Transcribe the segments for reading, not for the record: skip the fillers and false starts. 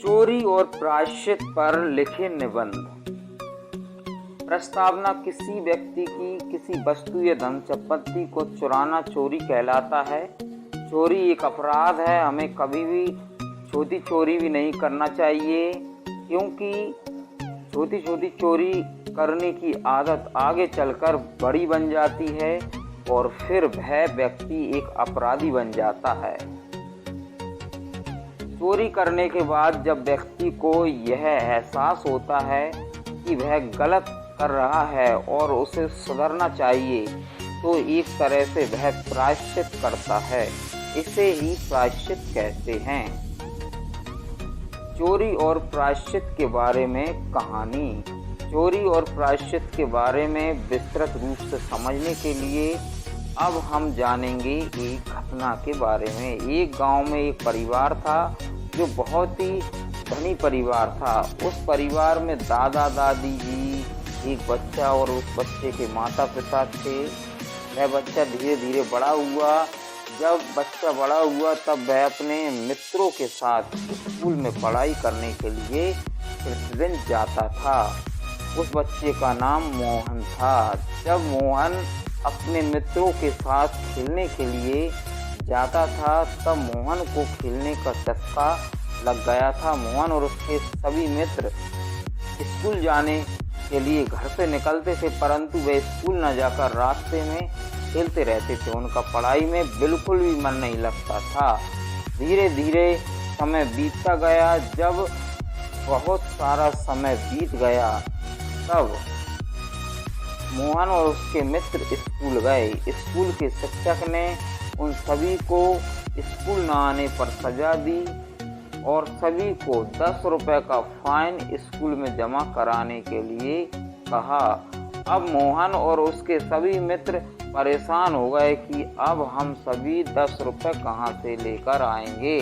चोरी और प्रायश्चित पर लिखे निबंध। प्रस्तावना किसी व्यक्ति की किसी वस्तु या धन संपत्ति को चुराना चोरी कहलाता है। चोरी एक अपराध है। हमें कभी भी छोटी चोरी भी नहीं करना चाहिए, क्योंकि छोटी छोटी चोरी करने की आदत आगे चलकर बड़ी बन जाती है और फिर वह व्यक्ति एक अपराधी बन जाता है। चोरी करने के बाद जब व्यक्ति को यह एहसास होता है कि वह गलत कर रहा है और उसे सुधरना चाहिए, तो एक तरह से वह प्रायश्चित करता है। इसे ही प्रायश्चित कहते हैं। चोरी और प्रायश्चित के बारे में कहानी। चोरी और प्रायश्चित के बारे में विस्तृत रूप से समझने के लिए अब हम जानेंगे एक घटना के बारे में। एक गांव में एक परिवार था जो बहुत ही धनी परिवार था। उस परिवार में दादा दादी जी, एक बच्चा और उस बच्चे के माता पिता थे। वह बच्चा धीरे धीरे बड़ा हुआ। जब बच्चा बड़ा हुआ तब वह अपने मित्रों के साथ स्कूल में पढ़ाई करने के लिए प्रतिदिन जाता था। उस बच्चे का नाम मोहन था। जब मोहन अपने मित्रों के साथ खेलने के लिए जाता था तब मोहन को खेलने का चस्का लग गया था। मोहन और उसके सभी मित्र स्कूल जाने के लिए घर से निकलते थे, परंतु वे स्कूल न जाकर रास्ते में खेलते रहते थे। उनका पढ़ाई में बिल्कुल भी मन नहीं लगता था। धीरे धीरे समय बीतता गया। जब बहुत सारा समय बीत गया तब मोहन और उसके मित्र स्कूल गए। स्कूल के शिक्षक ने उन सभी को स्कूल न आने पर सजा दी और सभी को 10 रुपए का फाइन स्कूल में जमा कराने के लिए कहा। अब मोहन और उसके सभी मित्र परेशान हो गए कि अब हम सभी 10 रुपए कहाँ से लेकर आएंगे।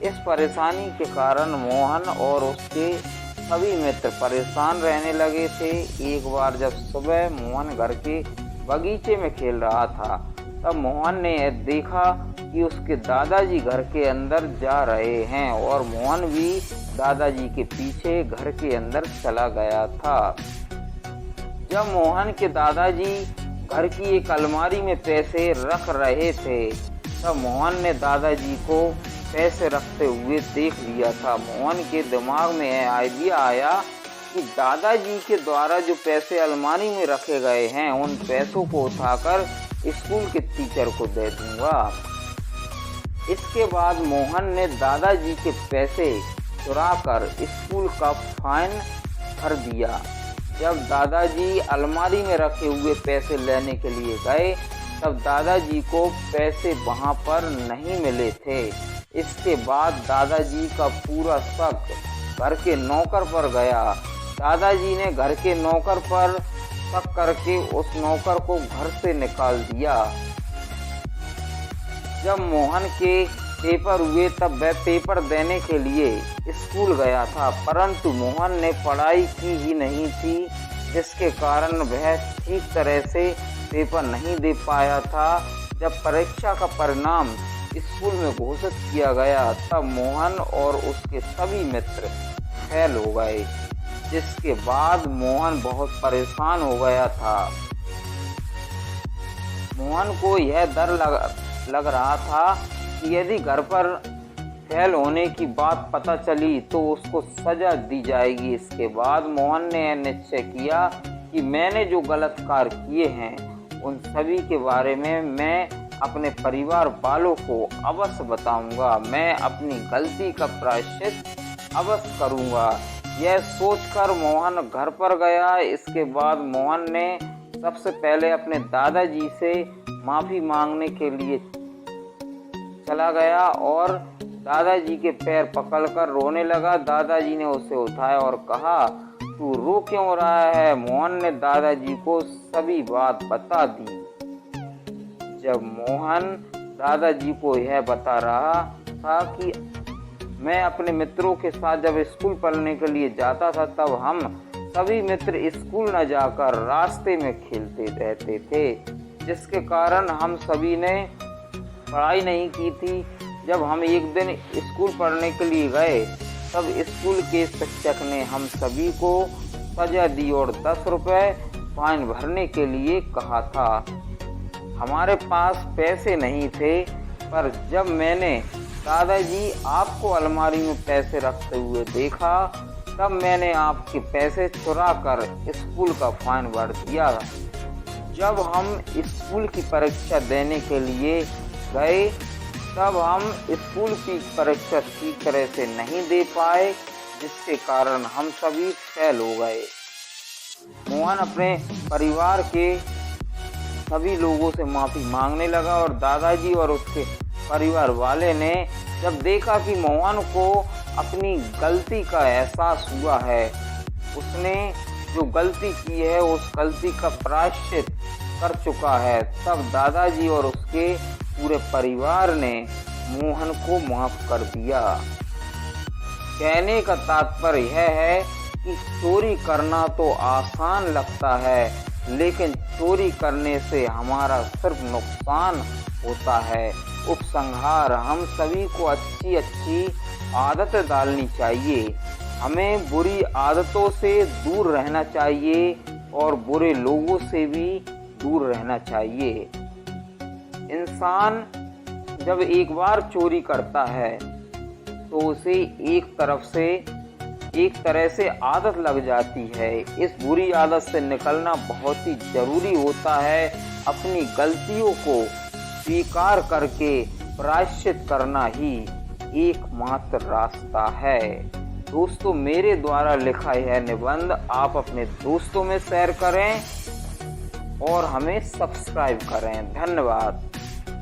इस परेशानी के कारण मोहन और उसके सभी मित्र परेशान रहने लगे थे। एक बार जब सुबह मोहन घर के बगीचे में खेल रहा था तब मोहन ने देखा कि उसके दादाजी घर के अंदर जा रहे हैं और मोहन भी दादाजी के पीछे घर के अंदर चला गया था। जब मोहन के दादाजी घर की एक अलमारी में पैसे रख रहे थे तब मोहन ने दादाजी को पैसे रखते हुए देख लिया था। मोहन के दिमाग में यह आइडिया आया कि दादाजी के द्वारा जो पैसे अलमारी में रखे गए हैं उन पैसों को उठाकर स्कूल के टीचर को दे दूंगा। इसके बाद मोहन ने दादाजी के पैसे चुराकर स्कूल का फाइन भर दिया। जब दादाजी अलमारी में रखे हुए पैसे लेने के लिए गए तब दादाजी को पैसे वहां पर नहीं मिले थे। इसके बाद दादाजी का पूरा शक घर के नौकर पर गया। दादाजी ने घर के नौकर पर शक करके उस नौकर को घर से निकाल दिया। जब मोहन के पेपर हुए तब वह पेपर देने के लिए स्कूल गया था, परंतु मोहन ने पढ़ाई की ही नहीं थी, जिसके कारण वह ठीक तरह से पेपर नहीं दे पाया था। जब परीक्षा का परिणाम स्कूल में घोषित किया गया तब मोहन और उसके सभी मित्र फेल हो गए, जिसके बाद मोहन बहुत परेशान हो गया था। मोहन को यह डर लग रहा था कि यदि घर पर फेल होने की बात पता चली तो उसको सजा दी जाएगी। इसके बाद मोहन ने यह निश्चय किया कि मैंने जो गलत कार्य किए हैं उन सभी के बारे में मैं अपने परिवार वालों को अवश्य बताऊंगा। मैं अपनी गलती का प्रायश्चित अवश्य करूंगा। यह सोचकर मोहन घर पर गया। इसके बाद मोहन ने सबसे पहले अपने दादाजी से माफ़ी मांगने के लिए चला गया और दादाजी के पैर पकड़कर रोने लगा। दादाजी ने उसे उठाया और कहा, तू रो क्यों रहा है? मोहन ने दादाजी को सभी बात बता दी। जब मोहन दादाजी को यह बता रहा था कि मैं अपने मित्रों के साथ जब स्कूल पढ़ने के लिए जाता था तब हम सभी मित्र स्कूल न जाकर रास्ते में खेलते रहते थे, जिसके कारण हम सभी ने पढ़ाई नहीं की थी। जब हम एक दिन स्कूल पढ़ने के लिए गए तब स्कूल के शिक्षक ने हम सभी को सजा दी और 10 रुपए फाइन भरने के लिए कहा था। हमारे पास पैसे नहीं थे, पर जब मैंने दादाजी आपको अलमारी में पैसे रखते हुए देखा, तब मैंने आपके पैसे चुरा कर स्कूल का फाइन भर दिया। जब हम स्कूल की परीक्षा देने के लिए गए, तब हम स्कूल की परीक्षा ठीक तरह से नहीं दे पाए, जिसके कारण हम सभी फेल हो गए। मोहन अपने परिवार के सभी लोगों से माफ़ी मांगने लगा और दादाजी और उसके परिवार वाले ने जब देखा कि मोहन को अपनी गलती का एहसास हुआ है, उसने जो गलती की है उस गलती का प्रायश्चित कर चुका है, तब दादाजी और उसके पूरे परिवार ने मोहन को माफ कर दिया। कहने का तात्पर्य यह है कि चोरी करना तो आसान लगता है, लेकिन चोरी करने से हमारा सिर्फ नुकसान होता है। उपसंहार, हम सभी को अच्छी आदतें डालनी चाहिए। हमें बुरी आदतों से दूर रहना चाहिए और बुरे लोगों से भी दूर रहना चाहिए। इंसान जब एक बार चोरी करता है तो उसे एक तरह से आदत लग जाती है। इस बुरी आदत से निकलना बहुत ही जरूरी होता है। अपनी गलतियों को स्वीकार करके प्रायश्चित करना ही एकमात्र रास्ता है। दोस्तों, मेरे द्वारा लिखा यह निबंध आप अपने दोस्तों में शेयर करें और हमें सब्सक्राइब करें। धन्यवाद।